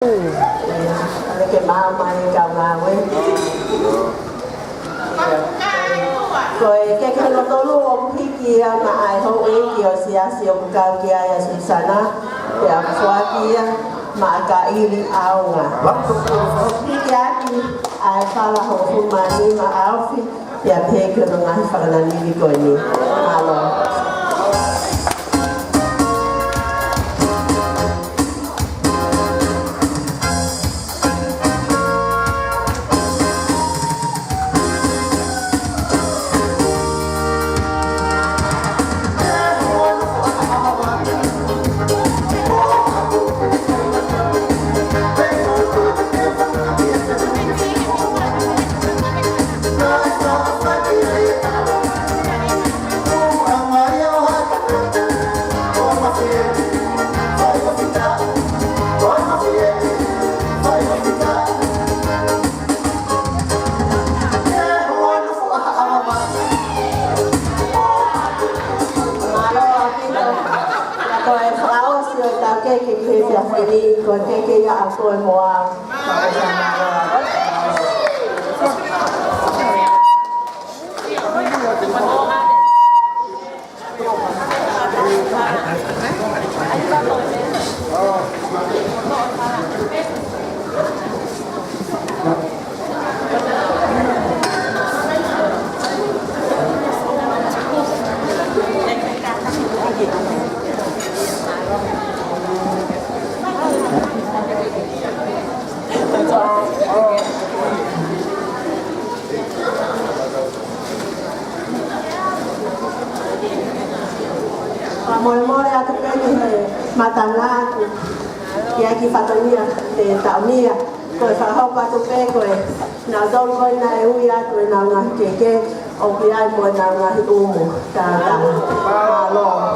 cái ba mai chào ngà với rồi cái nó tôi luôn khi kia mà ai không ấy kiểu xia xia cao kia ya xí sana ya xóa kia mà cả đi ao ngà khi kia thì ai pha là hồng phun mà đi mà áo phi ya thế cái nó ngay phải là đi coi đi alo cái việc đi còn cái tôi mua mồi atau cái matanga ya kifatonia de taunia coi phải học qua tụi cái coi nào đâu coi này uya coi nào ngà cái ông kia ai mồi nào ngà u mù ta lo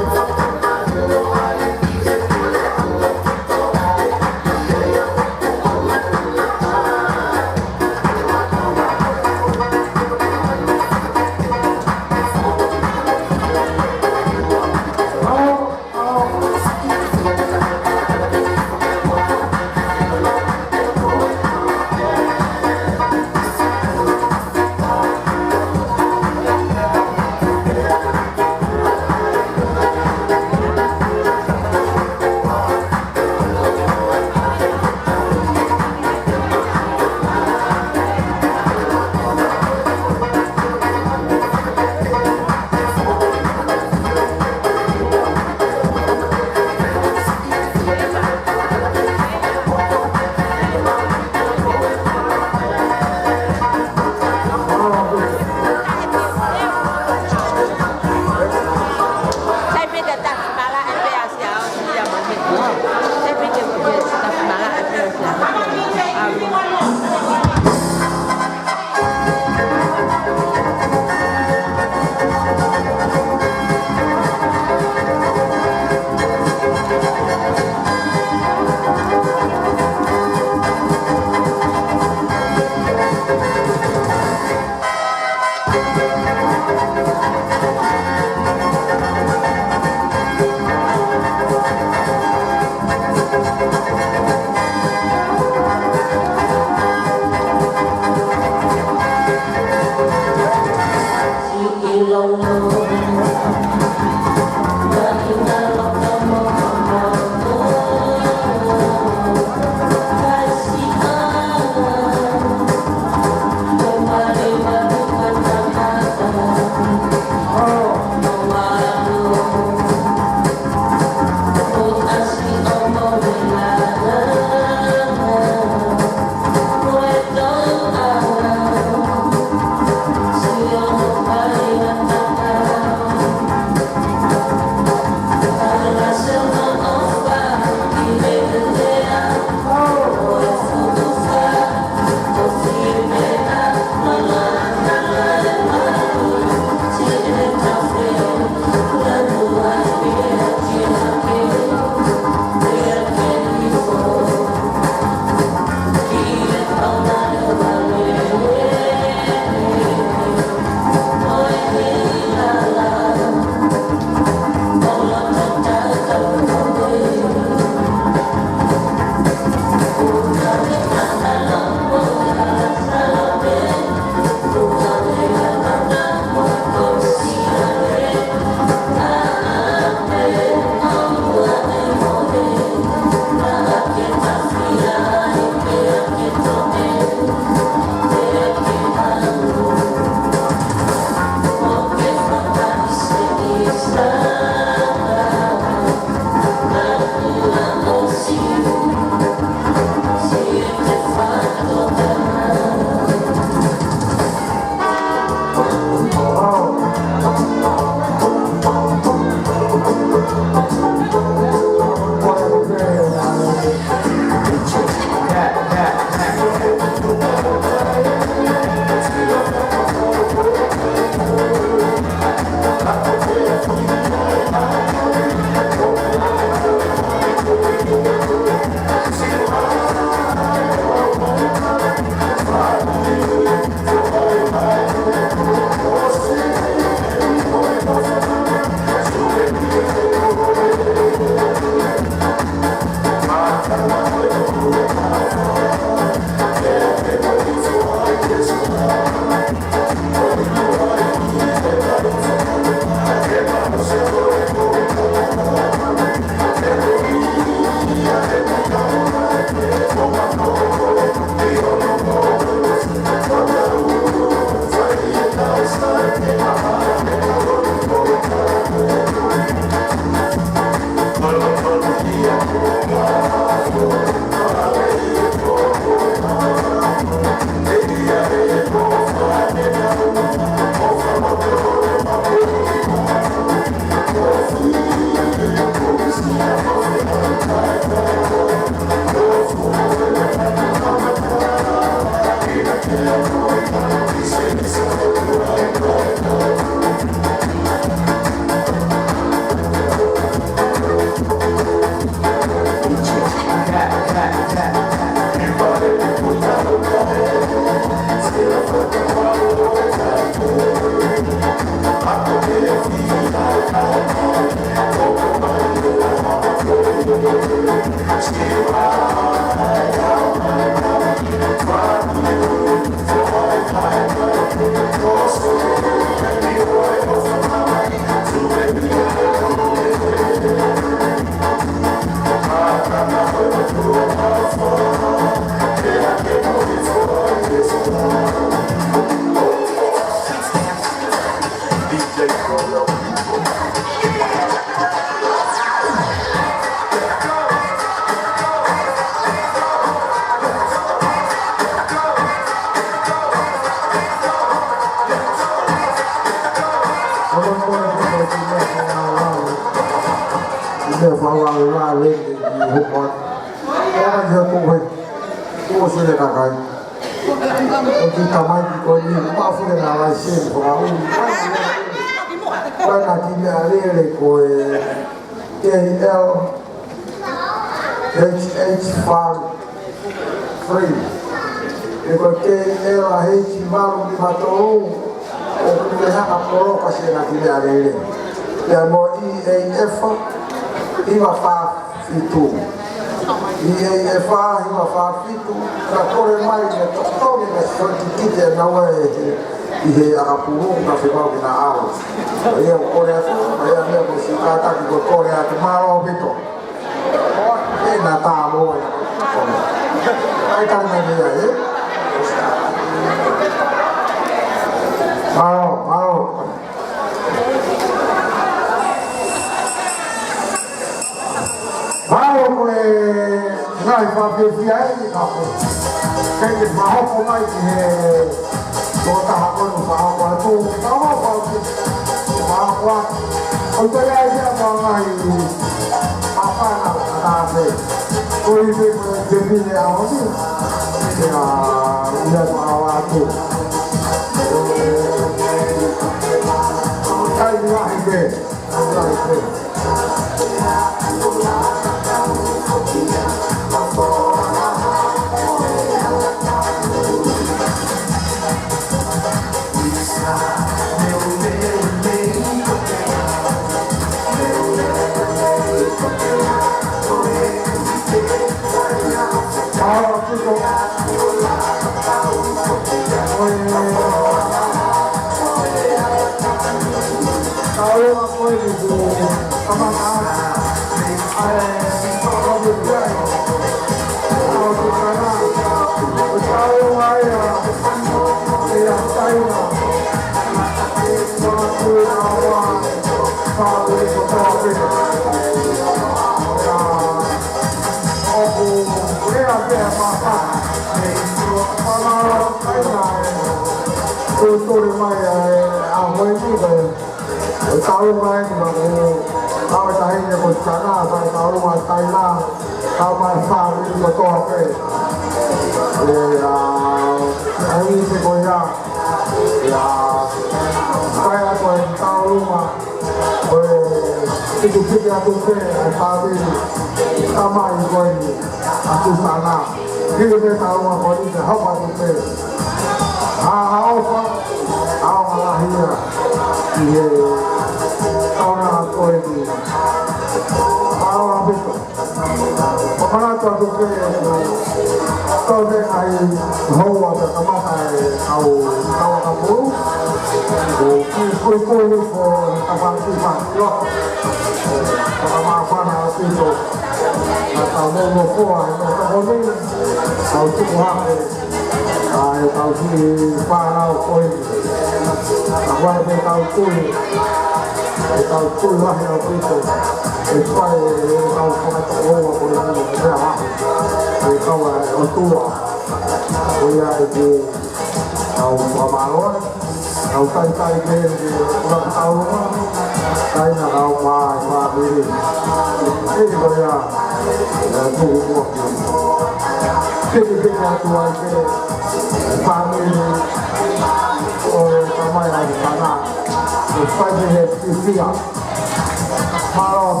Wow,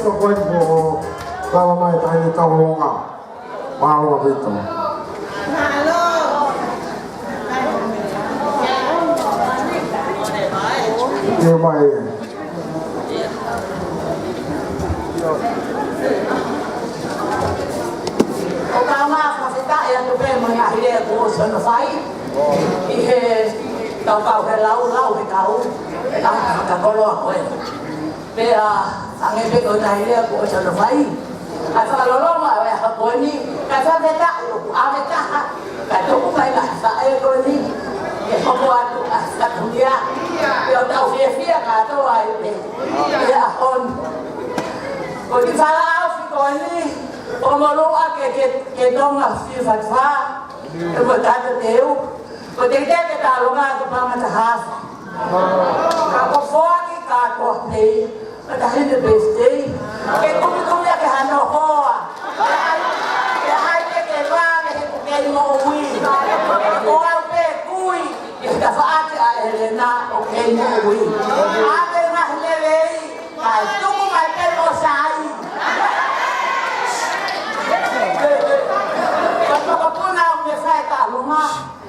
pito ko po kalau mai tanya kau longa malu pito dia mai Obama kita yang tu mengakhiri urusan fight ihe kau ke lau ke kau tak kalau aku pe angin pe kau dah dia urusan fight asal lolo mah aku ni kata beta aveta kata aku baik saya kau ni kau buat asal dia dia tahu dia kata wah dia on kau di salah kau ni Omoloa que toma se fatwa, eu vou dar o teu, vou ter que dar lugar para matar raça. Capo fora que capo aí, mas a gente bestei, que como é que a não roa, que aí que lá que ele não ui, ou ao pé cui, que está fácil a Helena, o que não ui, a que mais levei, mas tu vai ter que sair.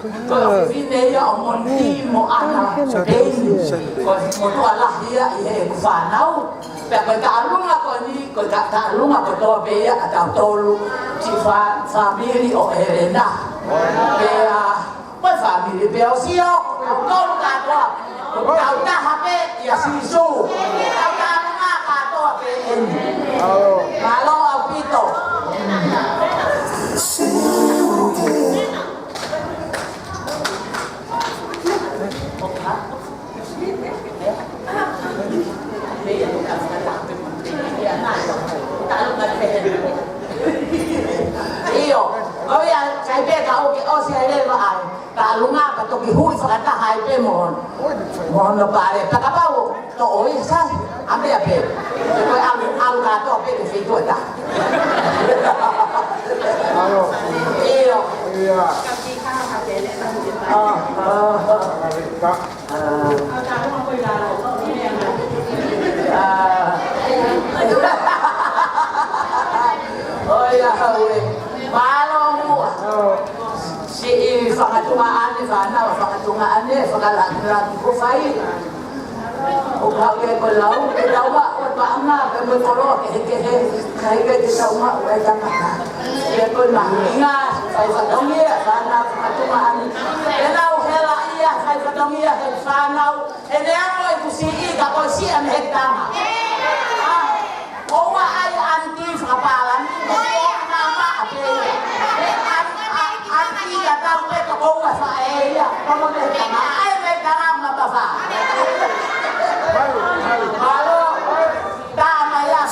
Kalau ini ya omong ni mau anak ini, kalau tu Allah dia kufanau, tapi kalau aku ni kalau aku tu beya atau tolu sifat family oh Helena, beya apa family beya siok, tolu kata, kau tak apa ya sisu, kau tak rumah kata ben, kalau aku itu. Iyo, kau yang saya tahu ke saya lewat ay, kalau ngah betul kihui fakta hai pe mohon lepas tak apa tu oi saya ambil apa, kau ambil kata apa di situ dah. Iyo, iya. Oh ya, balong si fangatungaan ni fana, fangatungaan ni fakalan ko fai. Ukake ko law ba pa nga kamo tolo ke kai ke tauma wa tama. Ye ko na inga fai fatongia fana fangatungaan. Elau hela ia fai fatongia fana. Ele amo e kusi ka ko si am hetama. Owa ay anti kapalan nama ape anti kata pe to owa sa ella como me llama ay me llama mapasa halo tama ya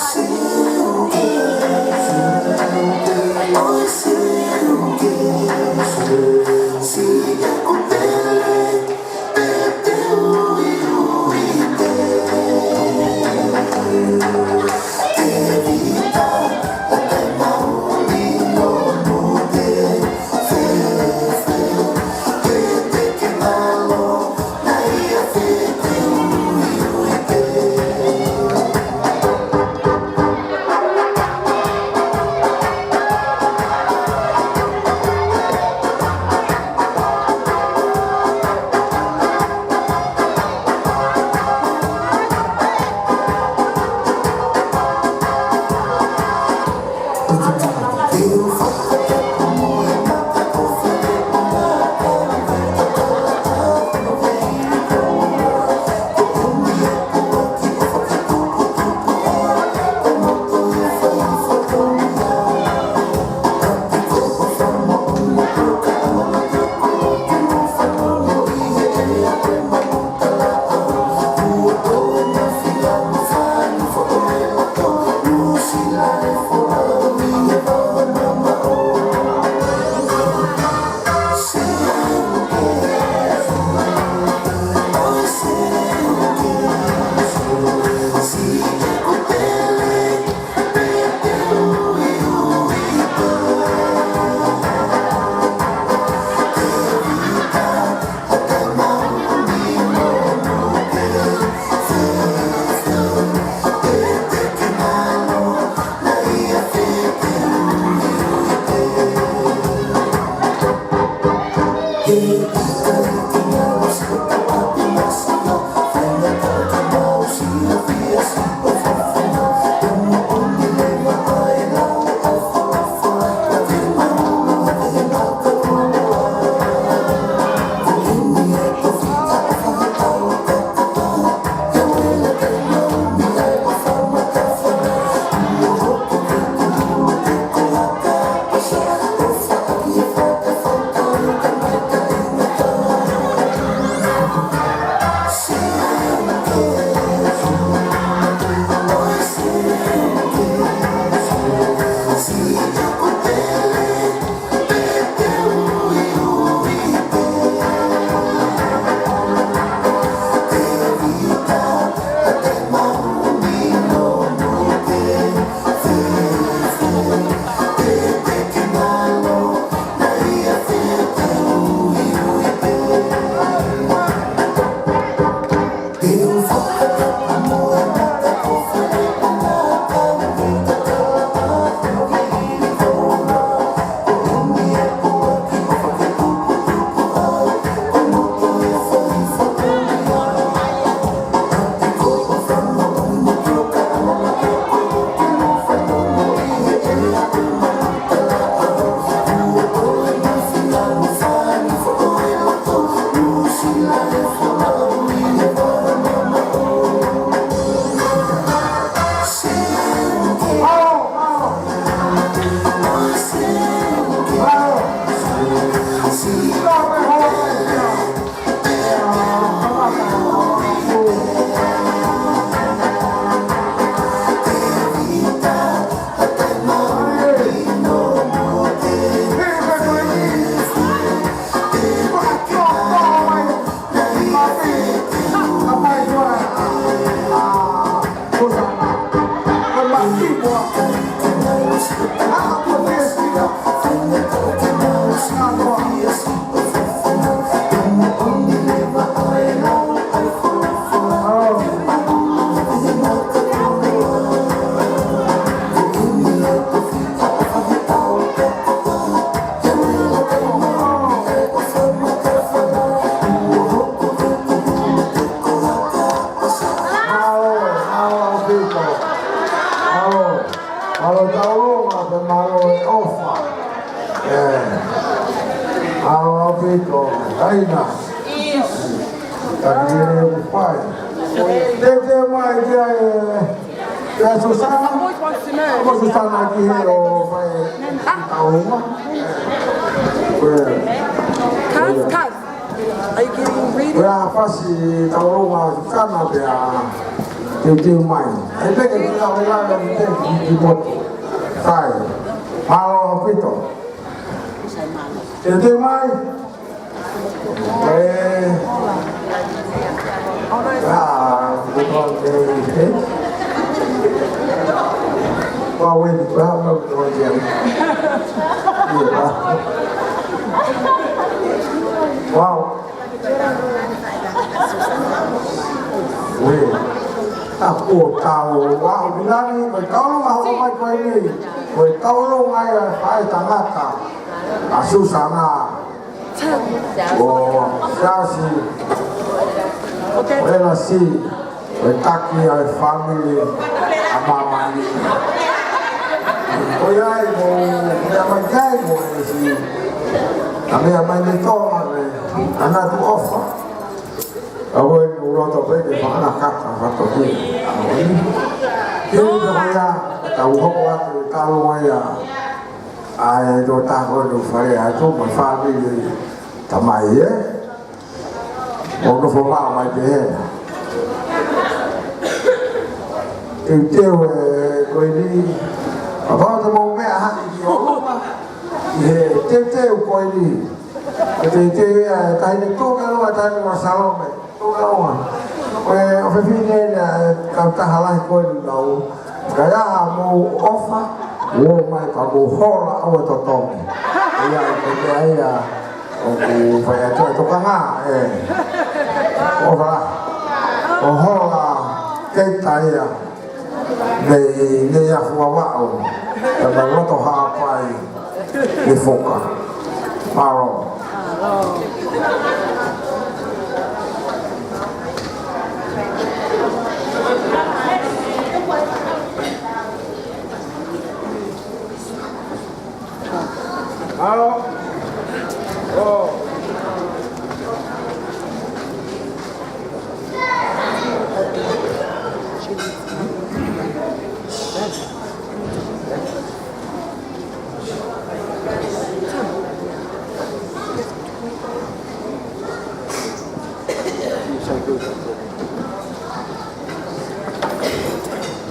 tiêu mày ấy thế cái nào cái nào cái gì một sai malo pito tiêu mày cái cái con cái thế qua quên quá nó còn chuyện nhiều quá wow của tàu vào Việt Nam đi, phải tàu lúc nào không phải quay đi, phải tàu lúc ngay là phải tăng hạt cả, siêu sáng à, gia sĩ, là si, phải tắc như family, mama đi, ôi ai nhà mình cái gì, nhà mình đi to mà này, anh ta cũng offer. Awal mula tu pergi ke mana kat atau tu, ini dia tahu apa tu tahuaya, ay tu tahu tu saya tu macam ni, tamai ye, orang tu faham macam ni, itu kau ini apa tu mau meh itu kau ini, itu tadi ni tu kalau ada masalah meh. Đâu mà phải phi nên là cầm ta hà lai coi đầu cái là mù off á mua mai cả mù ho là ông to to bây giờ cái là ông phải chơi tôi căng à ô phải là ho là cái tay à để nhà phù vàoแต่เราก็ต้องหาไปในฟุกอ่ะมาหรอHalo. Oh.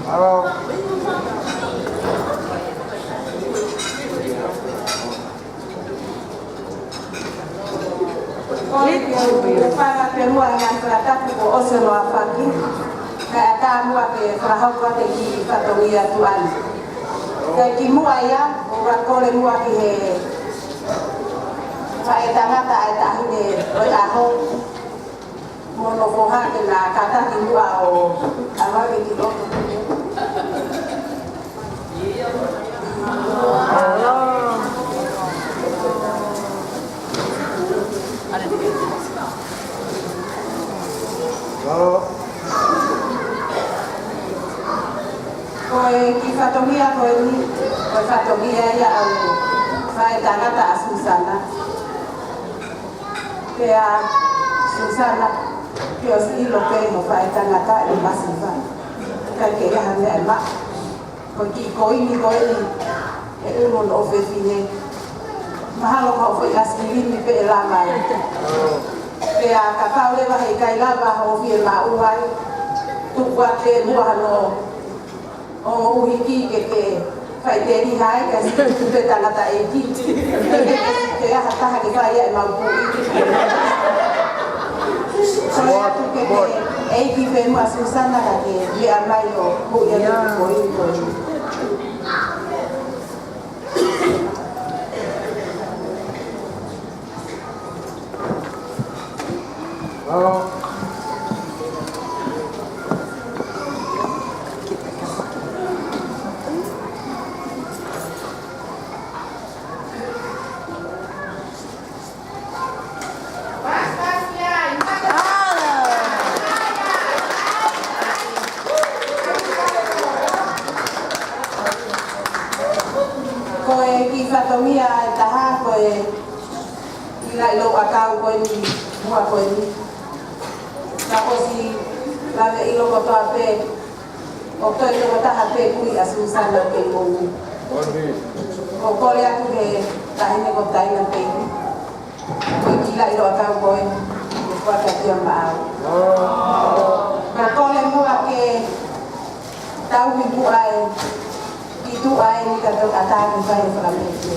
Halo. Para perua yang terdapat di Oslo Afaki, kata mua ke Frahawa ke di Katolia Tuan. Kaki mua ya, orang kole mua ke saya tengah tak ada ini, oi ahok monofoha ke na kata di mua o awal ini tu. Halo. Halo. Koi kifatomia koi ni, koi fatomia ya au, saya tengah tak Susana. Kaya Susana, kaya si ilo kaya mo saya tengah tak di masiva. Kaya hanya emak, koi ni, mon ofesine. Mahalo kau foi asli ni pe lamai. Kaya kakao le bahai kai lava ho fi ma uai. Tu kuate mua no. O uhiki ke fai te ri hai ka si te tangata e ki. Kaya hata ha ke fai e mau pu. Kaya tu ke e ki fe ma Susana ka ke le amai no ho ya ko whatongia e taha koe I lai lo akau koe ni mua koe ni. Tako si lawe ilo kotoa pe o toi ilo taha pe kui a susana ke kongu. Ko kore aku he tahine ko taina pe koe ki lai lo akau koe ni kuata tia maau. Ko kore mua ke tau mi buai itu ai ni kata kata ni kai Flamete.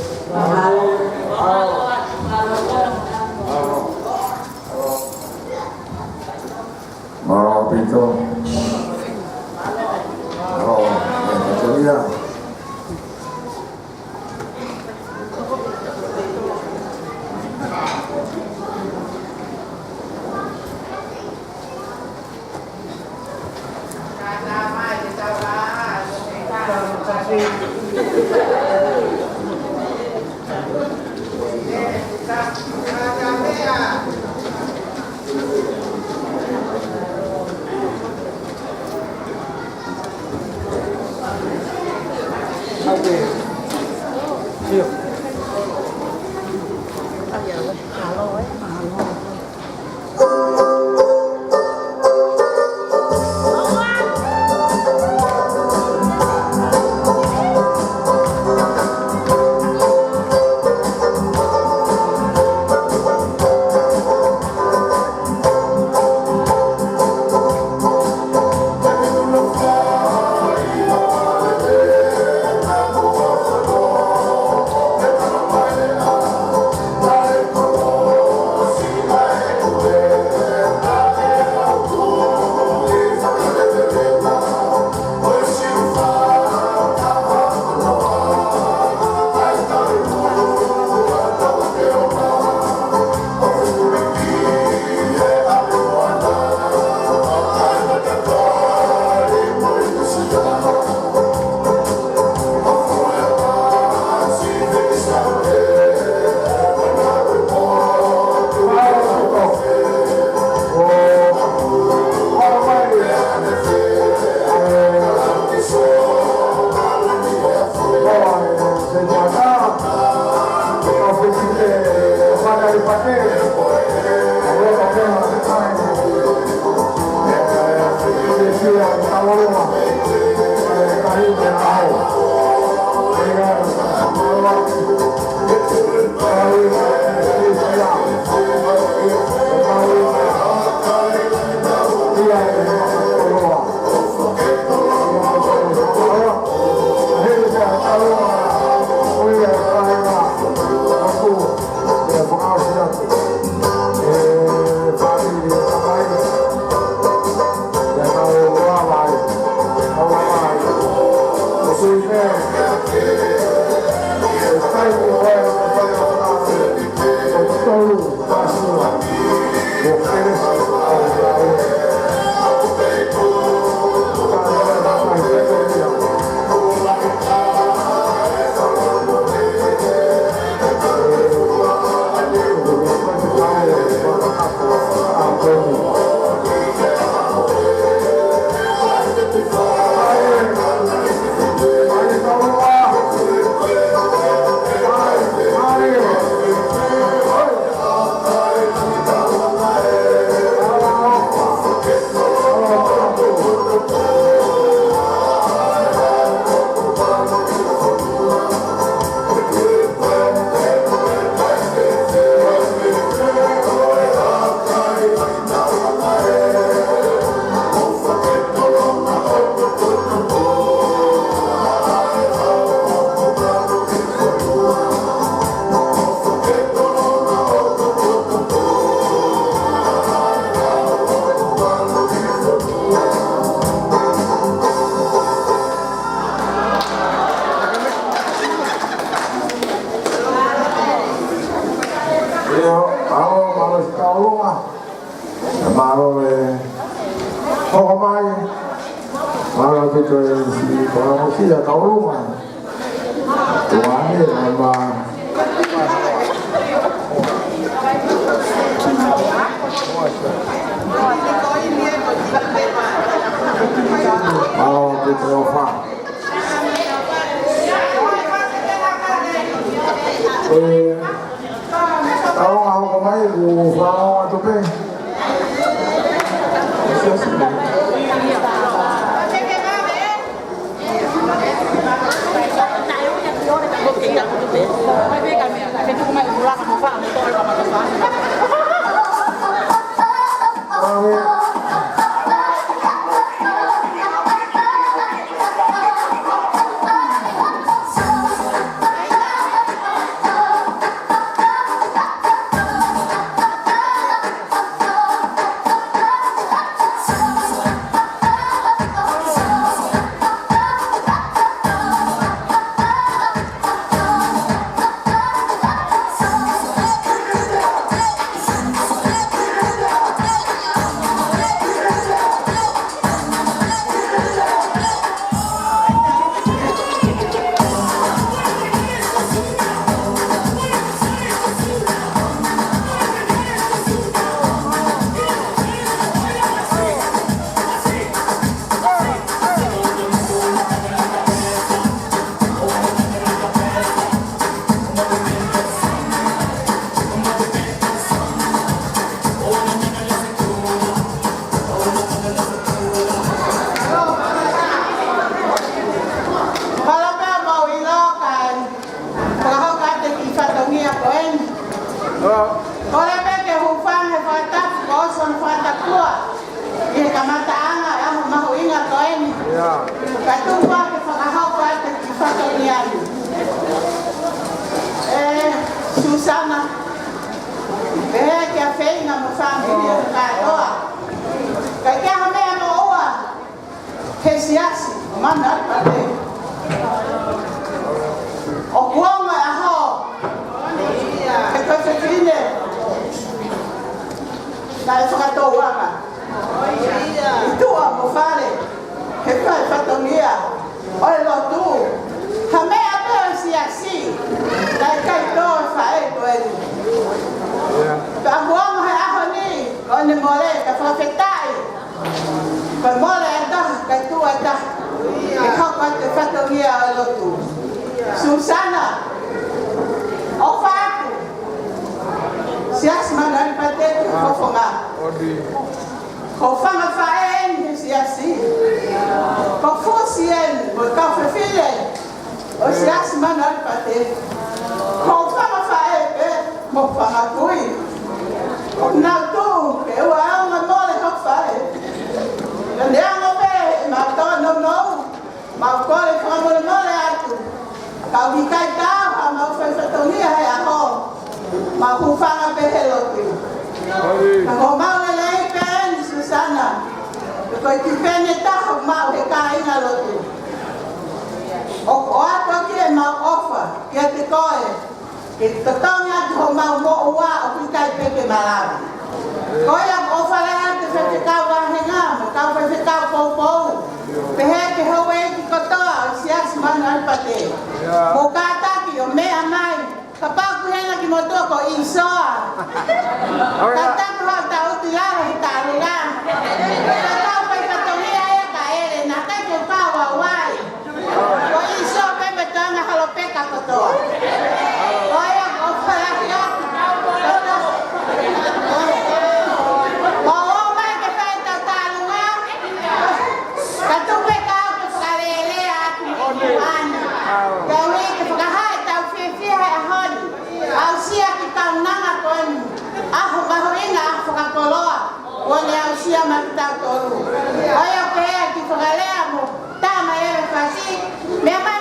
Maro pito. Oh, itu dia. Susana. Vehe kia whenga mo whangiria katoa. Kai kia hamea mo oa. He siasi, mana pate. O kuonga aho. He koe whine. Kai whakatau waka. Itua mo whare. He kai whatongia. Oe lo tu. Hamea peo siasi. Kai kai toa whae koe. Ka buang hai aho ni, ko ni mole ka whawhetai. Ko mole ata, ka tu ata. E kau ka te whatongia o lotu. Susana, o whaaku. Sias manari patetu, ko whonga. Ko whanga whaen, he siasi. Ko fusien, ko kau whewhile. O sias manari patetu. Ko whanga whaen, mo whangatui. Nā tū, ke ua aunga mole hau whae. Ka neango pe, ma toa no no, ma kore whamole mole atu. Ka uhi kai tau, ha ma uwhai whatongia hei aho. Ma huwhanga pe he lotu. Ka ho maule lei pe eni Susana. Ko i ki pene taho mau he ka inga lotu. O ato ki e mau ofa, kia te koe. Ke totonga atu ho mau mo ua o pikai peke malawi. Koe am ofalea te whewhekau wahenga, me kau whewhekau pou. Pehe ke howe ki kotoa o sias mana alpate. Mo kātaki o mea mai, ka pāku hena ki motua ko isoa. Kātaku hau ta uti lara hi tarura. Ka tau pai patongia e ka ere, nā kai ko pāua wai. Ko isoa pepe toanga halopeka kotoa. Ole au sia matau toru. Oia pe ki whakalea mo tama e whasi. Mea mai